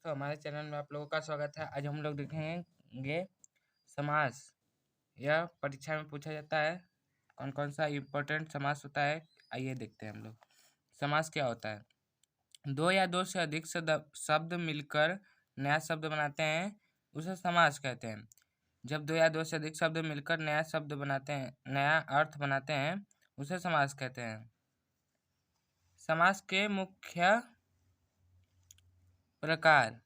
तो हमारे चैनल में आप लोगों का स्वागत है। आज हम लोग देखेंगे समास। यह परीक्षा में पूछा जाता है। कौन कौन सा इम्पोर्टेंट समास होता है, आइए देखते हैं हम लोग। समास क्या होता है? दो या दो से अधिक शब्द मिलकर नया शब्द बनाते हैं, उसे समास कहते हैं। जब दो या दो से अधिक शब्द मिलकर नया शब्द बनाते हैं, नया अर्थ बनाते हैं, उसे समास कहते हैं। समास के मुख्य प्रकार।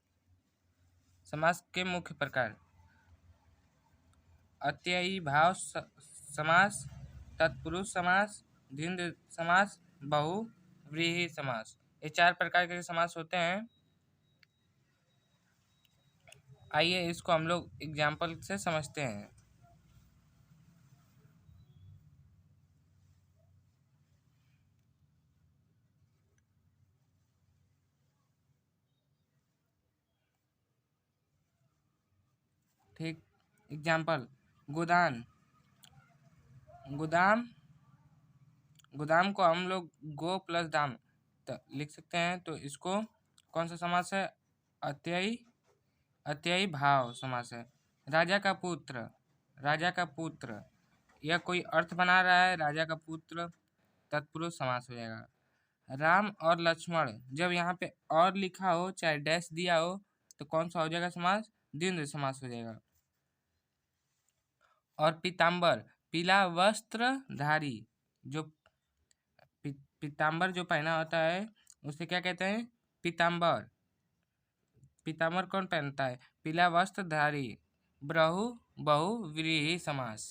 समास के मुख्य प्रकार: अत्ययी भाव समास, तत्पुरुष समास, द्वंद्व समास, बहुव्रीहि समास। ये चार प्रकार के समास होते हैं। आइए इसको हम लोग एग्जाम्पल से समझते हैं। ठीक, एग्जाम्पल: गोदान। गोदाम, गोदाम को हम लोग गो प्लस दाम लिख सकते हैं। तो इसको कौन सा समास है? अत्ययी, अत्ययी भाव समास है। राजा का पुत्र, राजा का पुत्र, यह कोई अर्थ बना रहा है। राजा का पुत्र तत्पुरुष समास हो जाएगा। राम और लक्ष्मण, जब यहाँ पे और लिखा हो चाहे डैश दिया हो तो कौन सा हो जाएगा समास? द्वंद्व समास हो जाएगा। और पीताम्बर, पीला वस्त्र धारी, जो पीताम्बर जो पहना होता है उसे क्या कहते हैं? पीताम्बर। पीताम्बर कौन पहनता है? पीला वस्त्र धारी। बहुव्रीहि समास।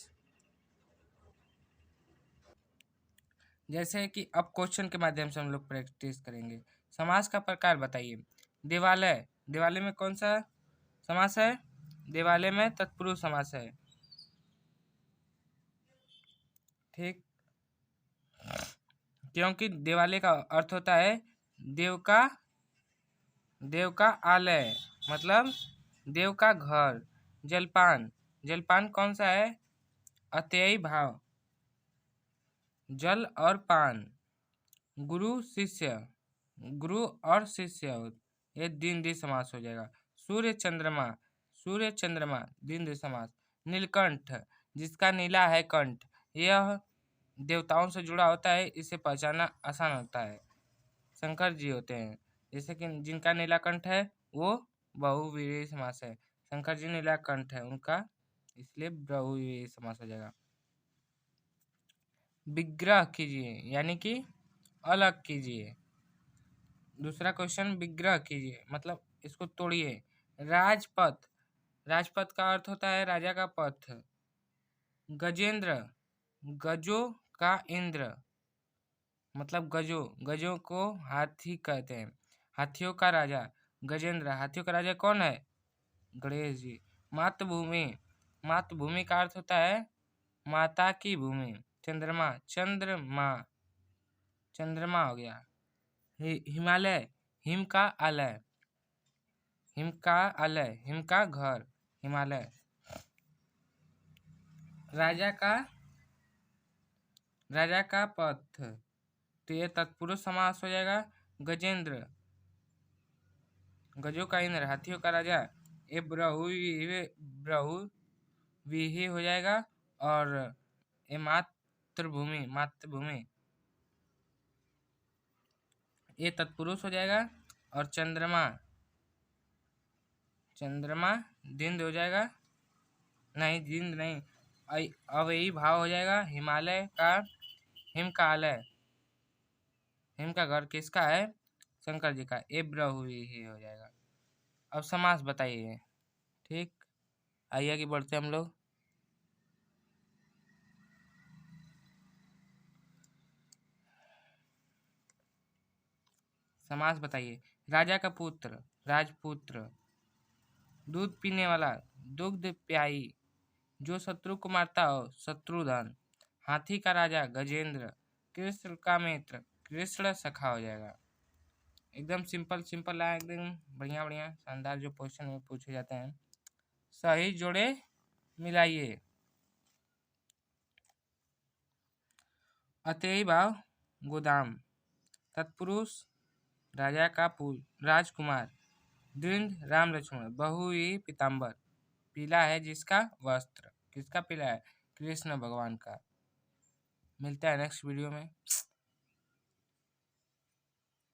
जैसे कि अब क्वेश्चन के माध्यम से हम लोग प्रैक्टिस करेंगे। समास का प्रकार बताइए। देवालय, देवालय में कौन सा समास है? देवालय में तत्पुरुष समास है। ठीक, क्योंकि देवालय का अर्थ होता है देव का, देव का आलय, मतलब देव का घर। जलपान, जलपान कौन सा है? अत्ययी भाव, जल और पान। गुरु शिष्य, गुरु और शिष्य, ये द्वंद्व समास हो जाएगा। सूर्य चंद्रमा, सूर्य चंद्रमा द्वंद्व समास। नीलकंठ, जिसका नीला है कंठ, यह देवताओं से जुड़ा होता है, इसे पहचानना आसान होता है। शंकर जी होते हैं, जैसे कि जिनका नीला कंठ है वो बहुव्रीहि समास है। शंकर जी नीला कंठ है उनका, इसलिए बहुव्रीहि समास हो जाएगा। विग्रह कीजिए, यानी कि अलग कीजिए। दूसरा क्वेश्चन, विग्रह कीजिए मतलब इसको तोड़िए। राजपथ, राजपथ का अर्थ होता है राजा का पथ। गजेंद्र, गजों का इंद्र, मतलब गजों, गजों को हाथी कहते हैं। हाथियों का राजा गजेंद्र, हाथियों का राजा कौन है? गणेश जी। मातृभूमि, मातृभूमि का अर्थ होता है माता की भूमि। चंद्रमा, चंद्रमा, चंद्रमा हो गया। हिमालय, हिम का आलय, हिम का आलय, हिम का घर, हिमालय। राजा का, राजा का पथ, तो ये तत्पुरुष समास हो जाएगा। गजेंद्र, गजों का इंद्र, हाथियों का राजा, ये बहुव्रीहि हो जाएगा। और ये मातृभूमि, मातृभूमि, ये तत्पुरुष हो जाएगा। और चंद्रमा, चंद्रमा द्वंद्व हो जाएगा। नहीं, द्वंद्व नहीं, अव्ययी भाव हो जाएगा। हिमालय का, हिम का आलय, हिम का घर किसका है? शंकर जी का, ये बहुव्रीहि हो जाएगा। अब समास बताइए। ठीक, आइए आगे बढ़ते हम लोग। समास बताइए। राजा का पुत्र, राजपुत्र। दूध पीने वाला, दुग्ध प्यायी। जो शत्रु को मारता हो, शत्रुधन। हाथी का राजा, गजेंद्र। कृष्ण का मित्र, कृष्ण सखा हो जाएगा। एकदम सिंपल सिंपल है, एकदम बढ़िया बढ़िया शानदार जो क्वेश्चन में पूछे जाते हैं। सही जोड़े मिलाइए। अत्ययी भाव गोदाम, तत्पुरुष राजा का राजकुमार, द्विंद राम लक्ष्मण, बहुई पीताम्बर, पीला है जिसका वस्त्र, किसका पीला है? कृष्ण भगवान का। मिलता है नेक्स्ट वीडियो में।